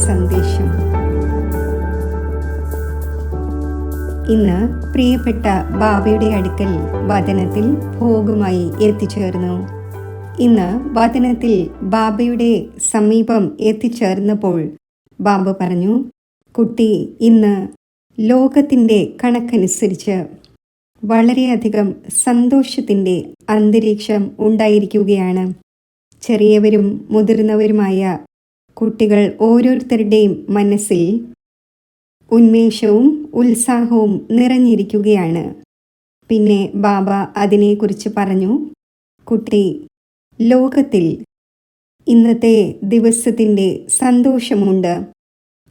സന്ദേശം. ഇന്ന് പ്രിയപ്പെട്ട ബാബയുടെ അടുക്കൽ വചനത്തിൽ ഭോഗമായി എത്തിച്ചേർന്നു. ഇന്ന് വചനത്തിൽ ബാബയുടെ സമീപം എത്തിച്ചേർന്നപ്പോൾ ബാബ പറഞ്ഞു, കുട്ടി, ഇന്ന് ലോകത്തിൻ്റെ കണക്കനുസരിച്ച് വളരെയധികം സന്തോഷത്തിൻ്റെ അന്തരീക്ഷം ഉണ്ടായിരിക്കുകയാണ്. ചെറിയവരും മുതിർന്നവരുമായ കുട്ടികൾ ഓരോരുത്തരുടെയും മനസ്സിൽ ഉന്മേഷവും ഉത്സാഹവും നിറഞ്ഞിരിക്കുകയാണ്. പിന്നെ ബാബ അതിനെക്കുറിച്ച് പറഞ്ഞു, കുട്ടി, ലോകത്തിൽ ഇന്നത്തെ ദിവസത്തിൻ്റെ സന്തോഷമുണ്ട്.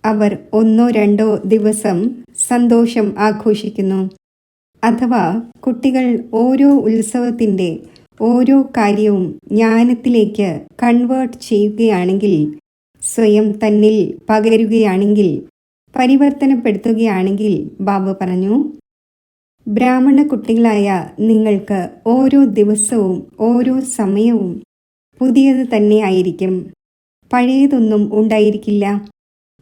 അവർ 1-2 ദിവസം സന്തോഷം ആഘോഷിക്കുന്നു. അഥവാ കുട്ടികൾ ഓരോ ഉത്സവത്തിൻ്റെ ഓരോ കാര്യവും ജ്ഞാനത്തിലേക്ക് കൺവേർട്ട് ചെയ്യുകയാണെങ്കിൽ, സ്വയം തന്നിൽ പകരുകയാണെങ്കിൽ, പരിവർത്തനപ്പെടുത്തുകയാണെങ്കിൽ, ബാബ പറഞ്ഞു, ബ്രാഹ്മണ കുട്ടികളായ നിങ്ങൾക്ക് ഓരോ ദിവസവും ഓരോ സമയവും പുതിയത് തന്നെ ആയിരിക്കും. പഴയതൊന്നും ഉണ്ടായിരിക്കില്ല.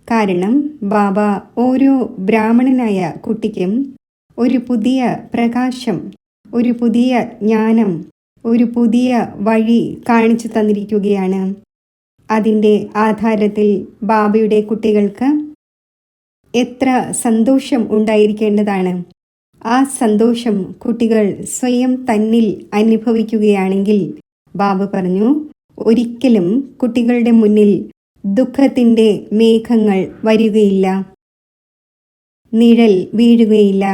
കാരണം ബാബ ഓരോ ബ്രാഹ്മണനായ കുട്ടിക്കും ഒരു പുതിയ പ്രകാശം, ഒരു പുതിയ ജ്ഞാനം, ഒരു പുതിയ വഴി കാണിച്ചു തന്നിരിക്കുകയാണ്. അതിൻ്റെ ആധാരത്തിൽ ബാബയുടെ കുട്ടികൾക്ക് എത്ര സന്തോഷം ഉണ്ടായിരിക്കേണ്ടതാണ്. ആ സന്തോഷം കുട്ടികൾ സ്വയം തന്നിൽ അനുഭവിക്കുകയാണെങ്കിൽ, ബാബ പറഞ്ഞു, ഒരിക്കലും കുട്ടികളുടെ മുന്നിൽ ദുഃഖത്തിൻ്റെ മേഘങ്ങൾ വരികയില്ല, നിഴൽ വീഴുകയില്ല.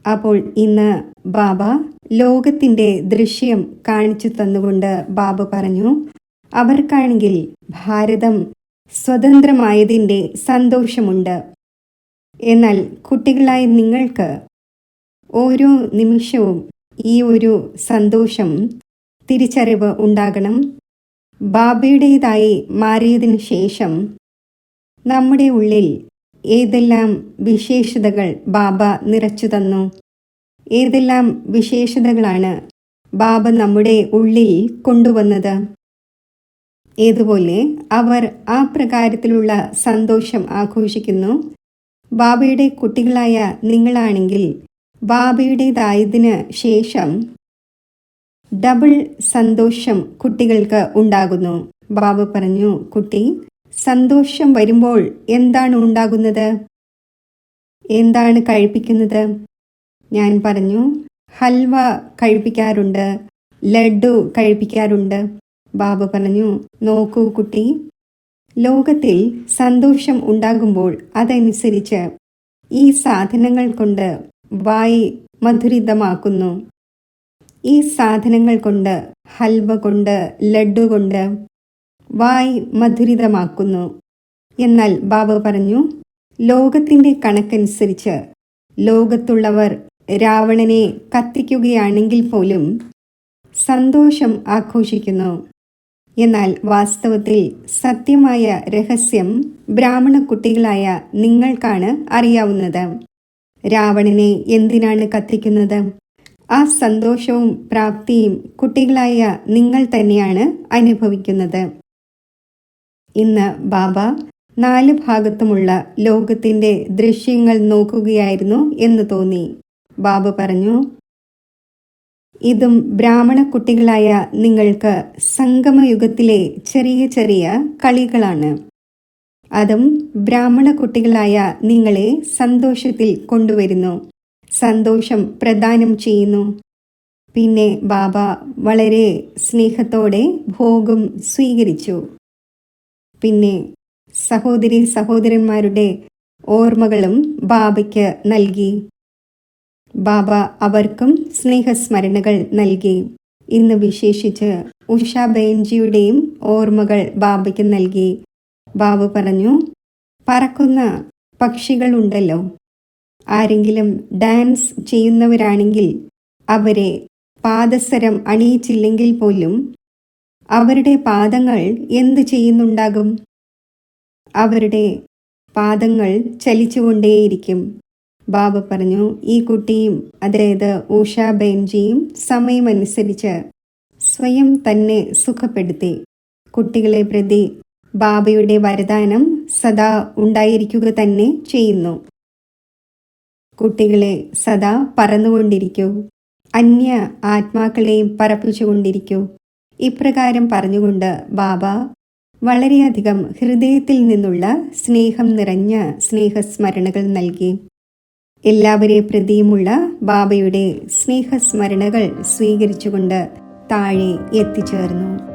അപ്പോൾ ഇന്ന് ബാബ ലോകത്തിൻ്റെ ദൃശ്യം കാണിച്ചു തന്നുകൊണ്ട് ബാബ പറഞ്ഞു, അവർക്കാണെങ്കിൽ ഭാരതം സ്വതന്ത്രമായതിൻ്റെ സന്തോഷമുണ്ട്. എന്നാൽ കുട്ടികളായ നിങ്ങൾക്ക് ഓരോ നിമിഷവും ഈ ഒരു സന്തോഷം, തിരിച്ചറിവ് ഉണ്ടാകണം. ബാബയുടേതായി മാറിയതിനു ശേഷം നമ്മുടെ ഉള്ളിൽ ഏതെല്ലാം വിശേഷതകൾ ബാബ നിറച്ചു തന്നു, ഏതെല്ലാം വിശേഷതകളാണ് ബാബ നമ്മുടെ ഉള്ളിൽ കൊണ്ടുവന്നത്. ഏതുപോലെ അവർ ആ പ്രകാരത്തിലുള്ള സന്തോഷം ആഘോഷിക്കുന്നു. ബാബയുടെ കുട്ടികളായ നിങ്ങളാണെങ്കിൽ ബാബയുടേതായതിന് ശേഷം ഡബിൾ സന്തോഷം കുട്ടികൾക്ക് ഉണ്ടാകുന്നു. ബാബ പറഞ്ഞു, കുട്ടി, സന്തോഷം വരുമ്പോൾ എന്താണ് ഉണ്ടാകുന്നത്? എന്താണ് കഴിപ്പിക്കുന്നത്? ഞാൻ പറഞ്ഞു, ഹൽവ കഴിപ്പിക്കാറുണ്ട്, ലഡ്ഡു കഴിപ്പിക്കാറുണ്ട്. ബാബ പറഞ്ഞു, നോക്കൂ കുട്ടി, ലോകത്തിൽ സന്തോഷം ഉണ്ടാകുമ്പോൾ അതനുസരിച്ച് ഈ സാധനങ്ങൾ കൊണ്ട് വായ് മധുരിതമാക്കുന്നു. ഈ സാധനങ്ങൾ കൊണ്ട്, ഹൽവ കൊണ്ട്, ലഡ്ഡു കൊണ്ട് വായ് മധുരിതമാക്കുന്നു. എന്നാൽ ബാബ പറഞ്ഞു, ലോകത്തിൻ്റെ കണക്കനുസരിച്ച് ലോകത്തുള്ളവർ രാവണനെ കത്തിക്കുകയാണെങ്കിൽ പോലും സന്തോഷം ആഘോഷിക്കുന്നു. എന്നാൽ വാസ്തവത്തിൽ സത്യമായ രഹസ്യം ബ്രാഹ്മണ കുട്ടികളായ നിങ്ങൾക്കാണ് അറിയാവുന്നത്. രാവണനെ എന്തിനാണ് കത്തിക്കുന്നത്? ആ സന്തോഷവും പ്രാപ്തിയും കുട്ടികളായ നിങ്ങൾ തന്നെയാണ് അനുഭവിക്കുന്നത്. ഇന്ന് ബാബ 4 ഭാഗത്തുമുള്ള ലോകത്തിൻ്റെ ദൃശ്യങ്ങൾ നോക്കുകയായിരുന്നു എന്ന് തോന്നി. ബാബ പറഞ്ഞു, ഇതും ബ്രാഹ്മണ കുട്ടികളായ നിങ്ങൾക്ക് സംഗമയുഗത്തിലെ ചെറിയ ചെറിയ കളികളാണ്. അതും ബ്രാഹ്മണ കുട്ടികളായ നിങ്ങളെ സന്തോഷത്തിൽ കൊണ്ടുവരുന്നു, സന്തോഷം പ്രദാനം ചെയ്യുന്നു. പിന്നെ ബാബ വളരെ സ്നേഹത്തോടെ ഭോഗം സ്വീകരിച്ചു. പിന്നെ സഹോദരി സഹോദരന്മാരുടെ ഓർമ്മകളും ബാബയ്ക്ക് നൽകി. ബാബ അവർക്കും സ്നേഹസ്മരണകൾ നൽകി. ഇന്ന് വിശേഷിച്ച് ഉഷ ബെയിൻജിയുടെയും ഓർമ്മകൾ ബാബയ്ക്ക് നൽകി. ബാബു പറഞ്ഞു, പറക്കുന്ന പക്ഷികളുണ്ടല്ലോ, ആരെങ്കിലും ഡാൻസ് ചെയ്യുന്നവരാണെങ്കിൽ അവരെ പാദസരം അണിയിച്ചില്ലെങ്കിൽ പോലും അവരുടെ പാദങ്ങൾ എന്ത് ചെയ്യുന്നുണ്ടാകും? അവരുടെ പാദങ്ങൾ ചലിച്ചുകൊണ്ടേയിരിക്കും. ബാബ പറഞ്ഞു, ഈ കുട്ടിയും, അതായത് ഉഷ ബെയിൻജിയും സമയമനുസരിച്ച് സ്വയം തന്നെ സുഖപ്പെടുത്തി. കുട്ടികളെ പ്രതി ബാബയുടെ വരദാനം സദാ ഉണ്ടായിരിക്കുക തന്നെ ചെയ്യുന്നു. കുട്ടികളെ സദാ പറന്നുകൊണ്ടിരിക്കൂ, അന്യ ആത്മാക്കളെയും പറപ്പിച്ചുകൊണ്ടിരിക്കൂ. ഇപ്രകാരം പറഞ്ഞുകൊണ്ട് ബാബ വളരെയധികം ഹൃദയത്തിൽ നിന്നുള്ള സ്നേഹം നിറഞ്ഞ സ്നേഹസ്മരണകൾ നൽകി. എല്ലാവരെ പ്രതിയുമുള്ള ബാബയുടെ സ്നേഹസ്മരണകൾ സ്വീകരിച്ചുകൊണ്ട് താഴെ എത്തിച്ചേർന്നു.